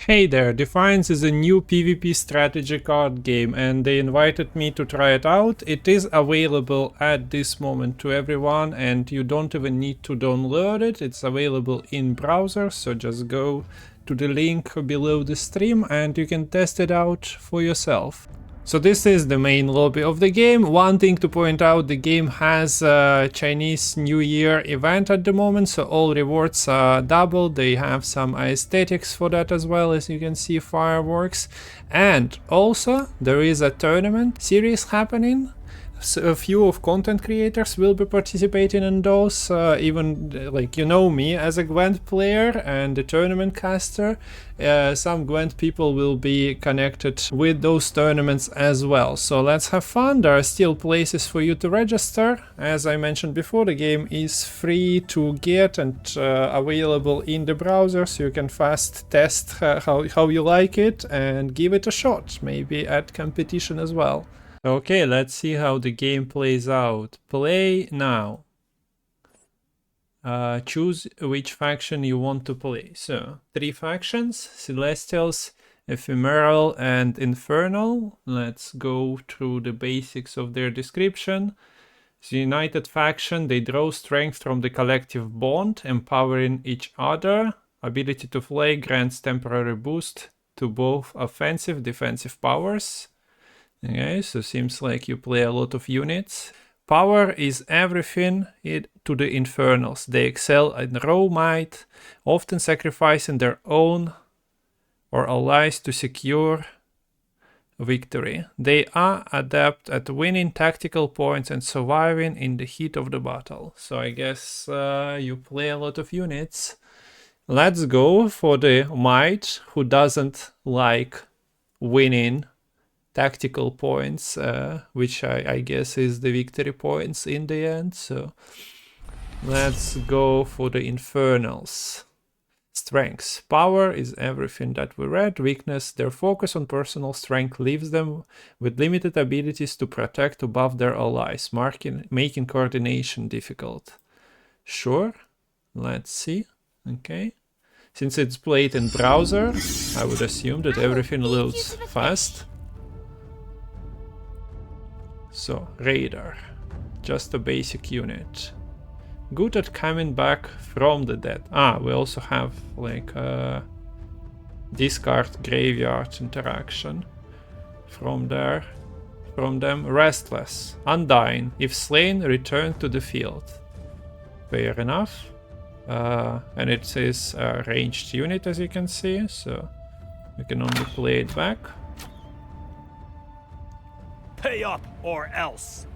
Hey there, Dfiance is a new PvP strategy card game and they invited me to try it out. It is available at this moment to everyone and you don't even need to download it. It's available in browser, so just go to the link below the stream and you can test it out for yourself. So this is the main lobby of the game. One thing to point out, the game has a Chinese New Year event at the moment, so all rewards are doubled. They have some aesthetics for that as well, as you can see, fireworks. And also there is a tournament series happening. So a few of content creators will be participating in those, even like, you know me as a Gwent player and a tournament caster. Some Gwent people will be connected with those tournaments as well. So let's have fun. There are still places for you to register. As I mentioned before, the game is free to get and available in the browser, so you can fast test how you like it and give it a shot, maybe at competition as well. Okay, let's see how the game plays out. Play now. Choose which faction you want to play. So, 3 factions: Celestials, Ephemeral, and Infernal. Let's go through the basics of their description. The United faction, they draw strength from the collective bond, empowering each other. Ability to fly grants temporary boost to both offensive and defensive powers. Okay, so seems like you play a lot of units. Power is everything to the Infernals. They excel in raw might, often sacrificing their own or allies to secure victory. They are adept at winning tactical points and surviving in the heat of the battle. So I guess you play a lot of units. Let's go for the might, who doesn't like winning tactical points, which I guess is the victory points in the end. So let's go for the Infernals. Strengths. Power is everything that we read. Weakness. Their focus on personal strength leaves them with limited abilities to protect above their allies, making coordination difficult. Sure, let's see. Okay. Since it's played in browser, I would assume that everything loads fast. So, Raider, just a basic unit. Good at coming back from the dead. We also have like a discard graveyard interaction from them. Restless, Undying. If slain, return to the field. Fair enough. And it is a ranged unit, as you can see, so we can only play it back. Pay up or else.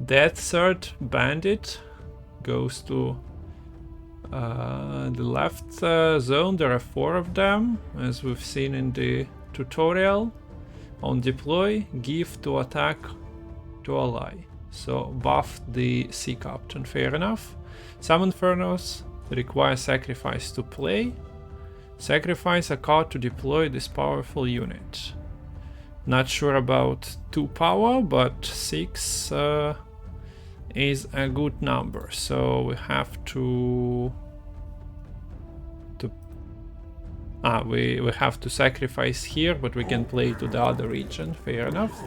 Death Third Bandit goes to the left zone. There are 4 of them, as we've seen in the tutorial. On deploy, give to attack to ally. So buff the Sea Captain, fair enough. Some Infernos require sacrifice to play. Sacrifice a card to deploy this powerful unit. Not sure about 2 power, but 6 is a good number. So we have to we have to sacrifice here, but we can play to the other region. Fair enough.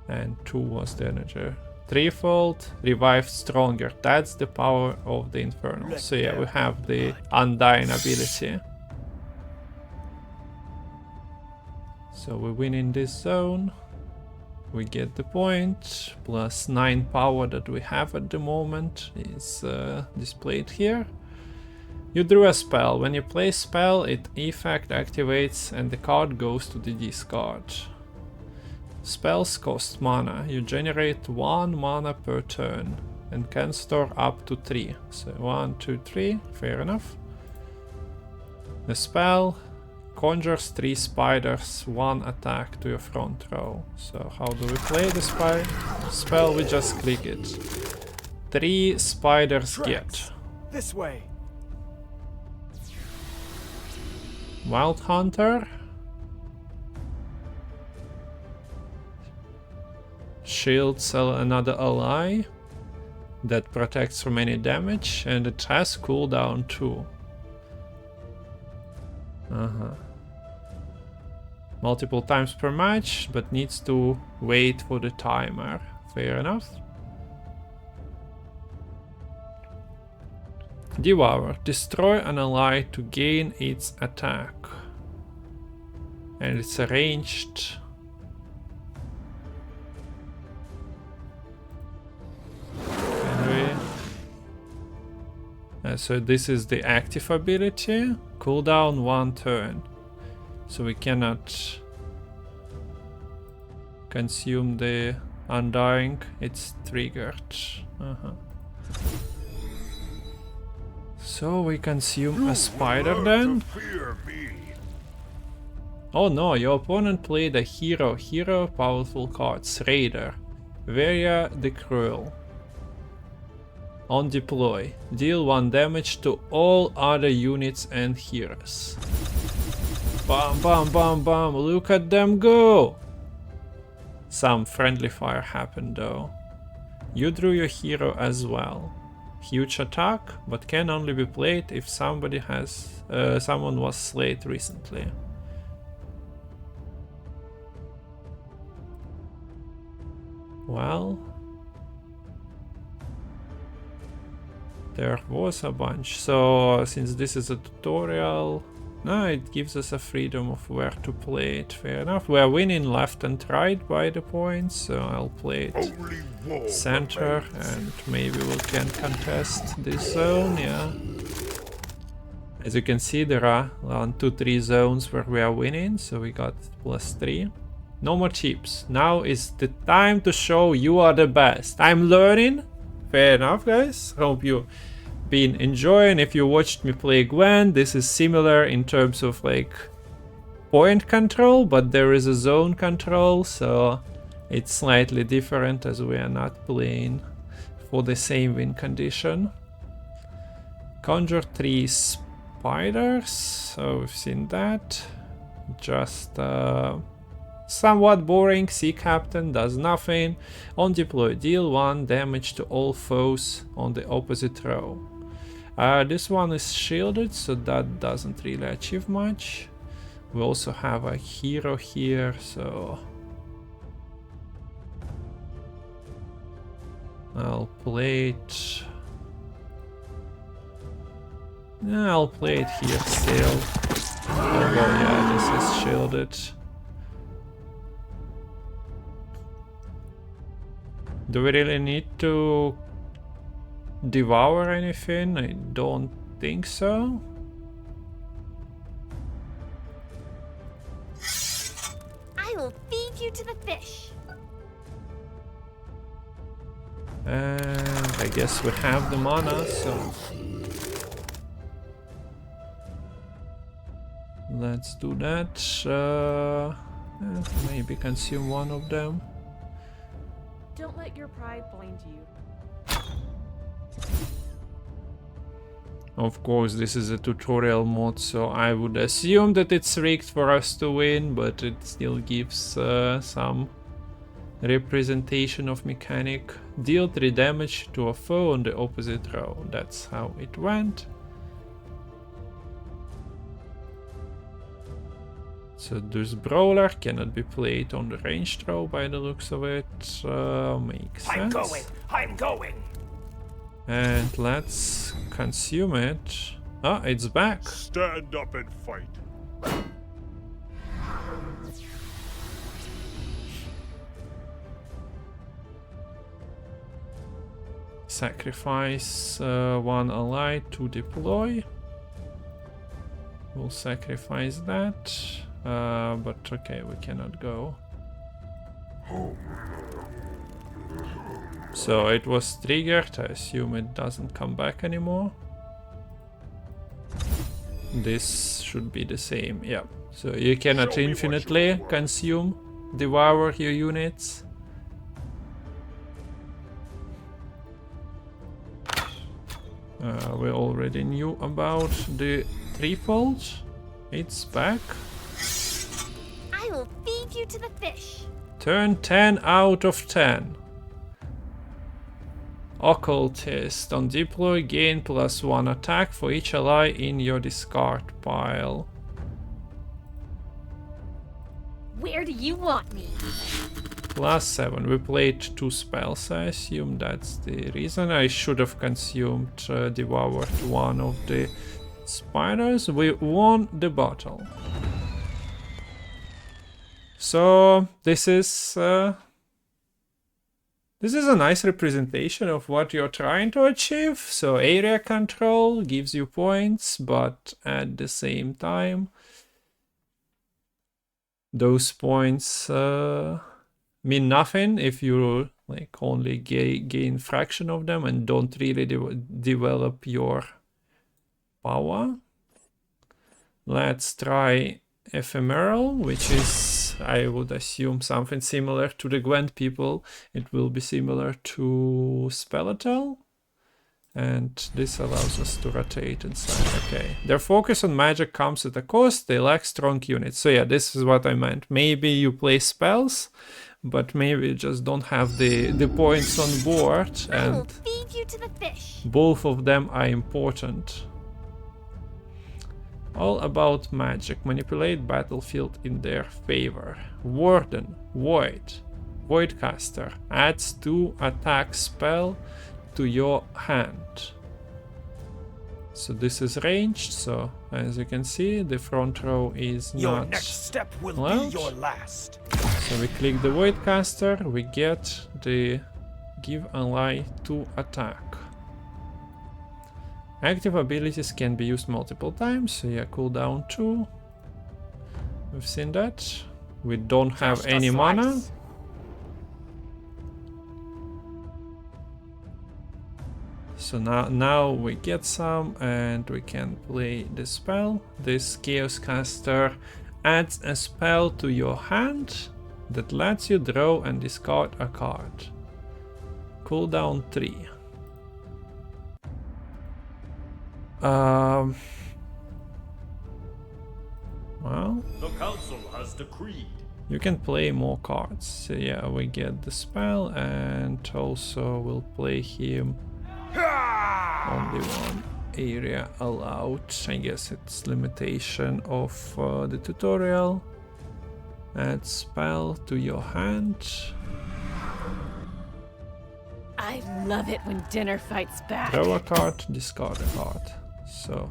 And 2 was the energy. Threefold, revived stronger. That's the power of the Infernal. So yeah, we have the Undying ability. So we win in this zone. We get the point. Plus 9 power that we have at the moment is displayed here. You drew a spell. When you play spell, its effect activates and the card goes to the discard. Spells cost mana. You generate 1 mana per turn and can store up to 3. So 1, 2, 3, fair enough. The spell conjures 3 spiders, 1 attack to your front row. So how do we play the spell? We just click it. 3 spiders get. This way. Wild Hunter. Shields another ally. that protects from any damage, and it has cooldown too. Multiple times per match, but needs to wait for the timer. Fair enough. Devour. Destroy an ally to gain its attack. And it's ranged. Can we... so this is the active ability. Cooldown 1 turn. So we cannot consume the Undying. It's triggered. So we consume a spider then. Oh no, your opponent played a hero. Hero powerful cards. Raider. Varia the Cruel. On deploy. Deal 1 damage to all other units and heroes. Bam bam bam bam. Look at them go! Some friendly fire happened though. You drew your hero as well. Huge attack, but can only be played if somebody has someone was slayed recently. Well, there was a bunch. So since this is a tutorial, no, it gives us a freedom of where to play it. Fair enough. We are winning left and right by the points, so I'll play it center, and maybe we can contest this zone. Yeah. As you can see, there are 1, 2, 3 zones where we are winning, so we got +3. No more chips. Now is the time to show you are the best. I'm learning. Fair enough, guys. Hope you been enjoying. If you watched me play Gwen, this is similar in terms of like point control, but there is a zone control, so it's slightly different as we are not playing for the same win condition. Conjure 3 spiders, so we've seen that. Just somewhat boring. Sea Captain does nothing. On deploy, deal 1 damage to all foes on the opposite row. This one is shielded, so that doesn't really achieve much. We also have a hero here, so I'll play it. Yeah, I'll play it here still. Although, yeah, this is shielded. Do we really need to devour anything? I don't think so. I will feed you to the fish. And I guess we have the mana, so let's do that. Maybe consume one of them. Don't let your pride blind you. Of course, this is a tutorial mod, so I would assume that it's rigged for us to win, but it still gives some representation of mechanic. Deal 3 damage to a foe on the opposite row. That's how it went. So this brawler cannot be played on the ranged row by the looks of it. Makes sense. I'm going! And let's consume it. Ah, it's back. Stand up and fight. Sacrifice 1 ally to deploy. We'll sacrifice that. But okay, we cannot go. So it was triggered. I assume it doesn't come back anymore. This should be the same, yeah. So you cannot infinitely consume, devour your units. We already knew about the threefold. It's back. I will feed you to the fish. Turn 10 out of 10. Occultist. On deploy, gain +1 attack for each ally in your discard pile. Where do you want me? +7. We played 2 spells, I assume that's the reason. I should have consumed devoured one of the spiders. We won the battle. So this is a nice representation of what you're trying to achieve. So area control gives you points, but at the same time, those points mean nothing if you like only gain fraction of them and don't really develop your power. Let's try ephemeral, which is, I would assume, something similar to the Gwent people. It will be similar to Speletal. And this allows us to rotate inside. Okay. Their focus on magic comes at a cost. They lack strong units. So yeah, this is what I meant. Maybe you play spells, but maybe you just don't have the points on board. I will And feed you to the fish. both of them are important. All about magic. Manipulate battlefield in their favor. Warden. Void. Voidcaster. Adds 2 attack spell to your hand. So this is ranged, so as you can see the front row is Your not next step will allowed. be your last. So we click the Voidcaster, we get the give ally 2 attack. Active abilities can be used multiple times, so yeah, cooldown 2. We've seen that. We don't have Just a any mana. slice. So now we get some and we can play the spell. This Chaos Caster adds a spell to your hand that lets you draw and discard a card. Cooldown 3. Well, The council has decreed. you can play more cards. So yeah, we get the spell and also we'll play him. Only one area allowed. I guess it's limitation of the tutorial. Add spell to your hand. I love it when dinner fights back. Draw a card, discard a card. So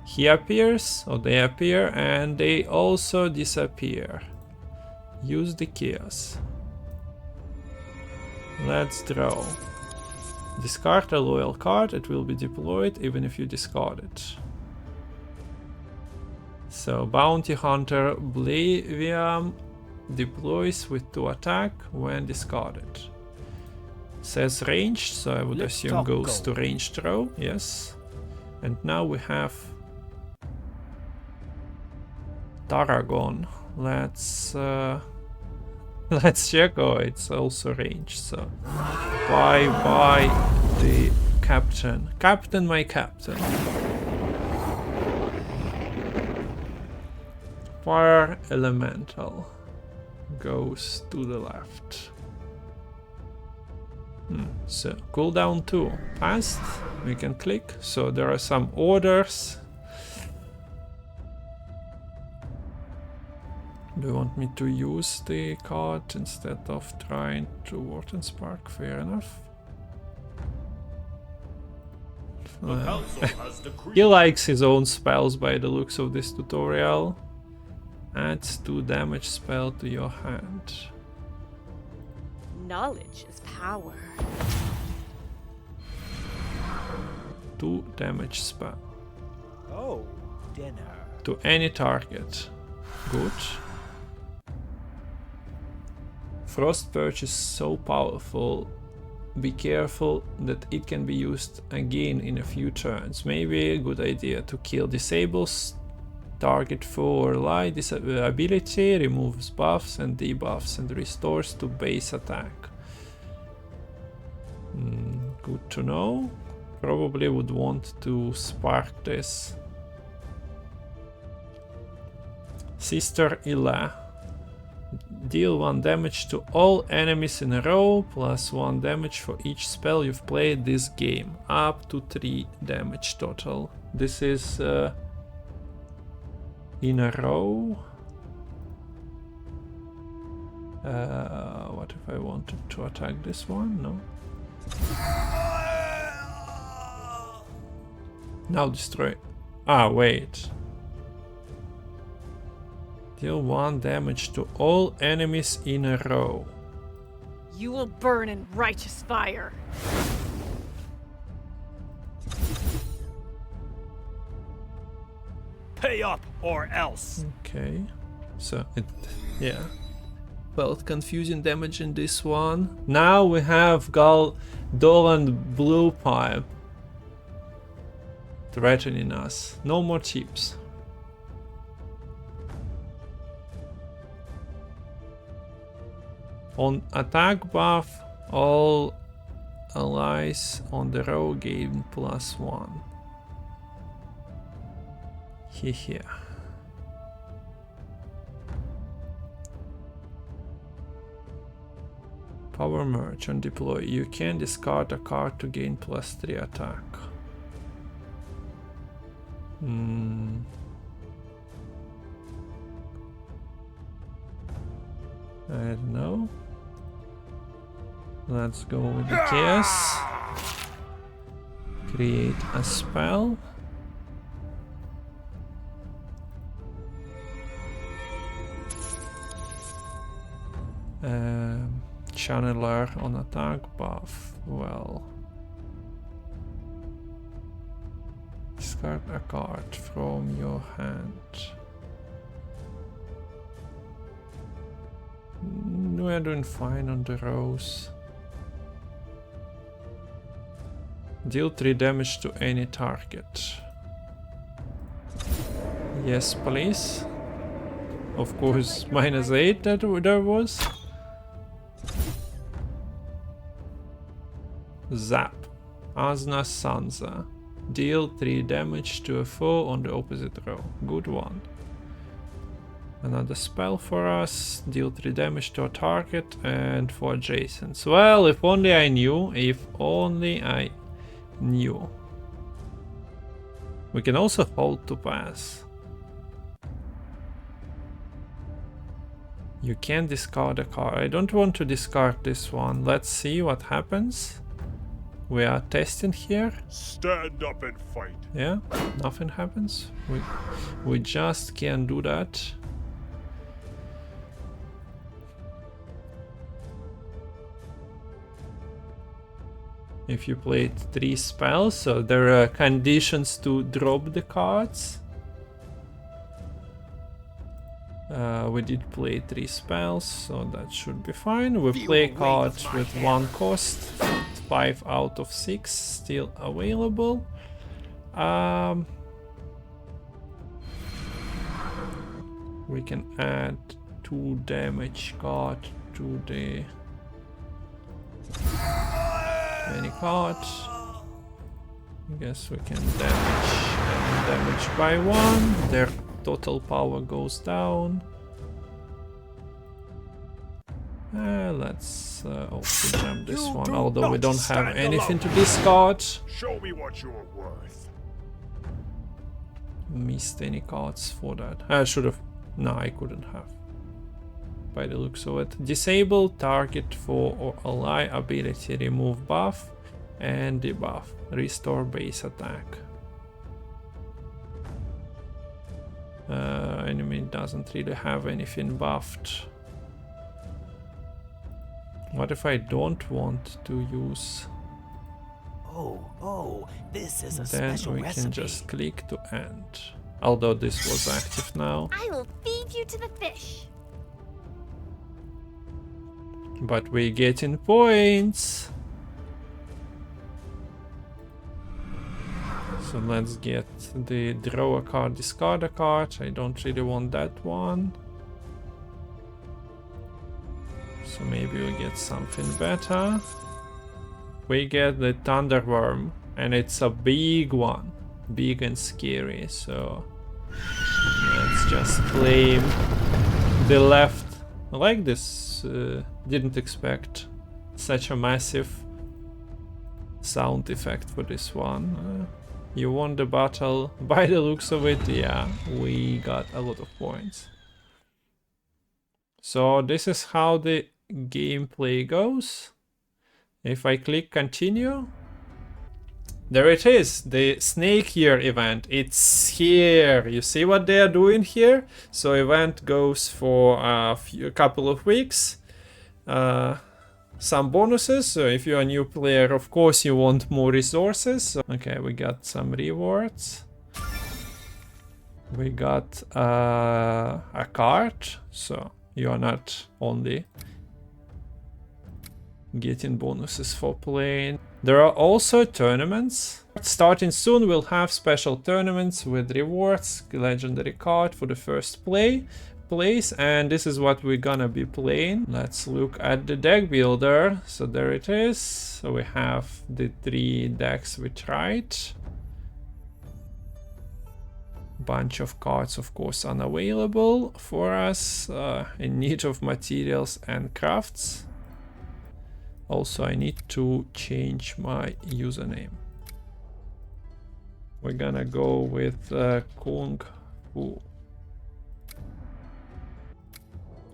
he appears, or they appear, and they also disappear. Use the chaos. Let's draw. Discard a loyal card, it will be deployed even if you discard it. So Bounty Hunter Blavium deploys with 2 attack when discarded. Says ranged, so I would Let's assume talk goes to gold. ranged throw, yes. And now we have Tarragon. Let's check. Oh, it's also ranged, so bye the captain. Captain, my captain. Fire elemental goes to the left. So cooldown 2 passed. We can click. So there are some orders. Do you want me to use the card instead of trying to Warden Spark? Fair enough. The council has decreed. He likes his own spells by the looks of this tutorial. Adds 2 damage spell to your hand. Knowledge is power. 2 damage spell Oh, dinner. to any target. Good. Frost Purge is so powerful. Be careful that it can be used again in a few turns. Maybe a good idea to kill disables target foe or ally. This ability removes buffs and debuffs and restores to base attack. Good to know. Probably would want to spark this. Sister Illa. Deal 1 damage to all enemies in a row, plus 1 damage for each spell you've played this game, up to 3 damage total. This is in a row. What if I wanted to attack this one? No. Now destroy. Ah, wait. Deal 1 damage to all enemies in a row. You will burn in righteous fire. Pay up or else. Okay. So it, yeah. Felt confusing damage in this one. Now we have Dolan Blue Pipe threatening us. No more chips. On attack buff, all allies on the row gain +1. Here. Power merge on deploy. You can discard a card to gain +3 attack. I don't know. Let's go with the chaos. Create a spell. Channeler on attack buff. Well, discard a card from your hand. We're doing fine on the rows. Deal 3 damage to any target. Yes, please. Of course, -8 that there was. Zap. Asna Sansa. Deal 3 damage to a foe on the opposite row. Good one. Another spell for us. Deal 3 damage to a target and for adjacents. Well, if only I knew. If only I knew. We can also hold to pass. You can discard a card. I don't want to discard this one. Let's see what happens. We are testing here. Stand up and fight. Yeah, nothing happens. We just can't do that. If you played 3 spells, so there are conditions to drop the cards. We did play 3 spells, so that should be fine. We play cards with 1 cost, 5 out of 6 still available. We can add 2 damage card to the any card. I guess we can damage by 1. Their total power goes down. Let's also jump this one, although we don't have anything to discard. Show me what you're worth. Missed any cards for that. I should have. No, I couldn't have. By the looks of it. Disable target for or ally ability, remove buff and debuff. Restore base attack. Enemy doesn't really have anything buffed. What if I don't want to use? Oh, this is a Then special we recipe. can just click to end. Although this was active now. I will feed you to the fish. But we're getting points. So let's get the draw a card, discard a card. I don't really want that one. So maybe we get something better. We get the Thunderworm, and it's a big one. Big and scary, so let's just claim the left I like this. Didn't expect such a massive sound effect for this one. You won the battle. By the looks of it, yeah, we got a lot of points. So this is how the gameplay goes. If I click continue, there it is, the Snake Year event. It's here. You see what they are doing here? So event goes for a couple of weeks. Some bonuses. So if you're a new player, of course you want more resources. Okay, we got some rewards. We got a card. So you are not only getting bonuses for playing. There are also tournaments. Starting soon, we'll have special tournaments with rewards, legendary card for the first place, and this is what we're gonna be playing. Let's look at the deck builder. So there it is. So we have the 3 decks we tried. Bunch of cards, of course, unavailable for us, in need of materials and crafts. Also, I need to change my username. We're gonna go with Kung Fu.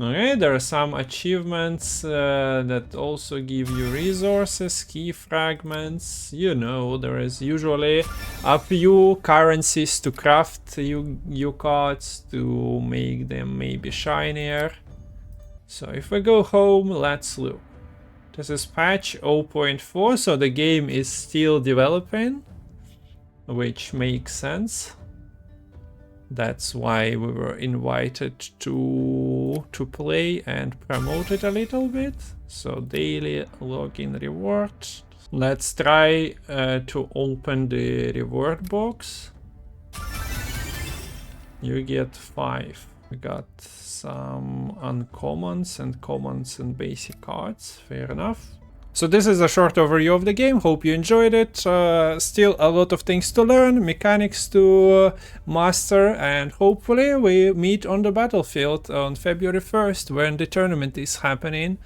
Okay, there are some achievements that also give you resources, key fragments. You know, there is usually a few currencies to craft you cards to make them maybe shinier. So if we go home, let's look. This is patch 0.4, so the game is still developing, which makes sense. That's why we were invited to play and promote it a little bit. So daily login reward. Let's try to open the reward box. You get 5. We got some uncommons and commons and basic cards. Fair enough. So this is a short overview of the game. Hope you enjoyed it. Still a lot of things to learn, mechanics to master, and hopefully we meet on the battlefield on February 1st when the tournament is happening.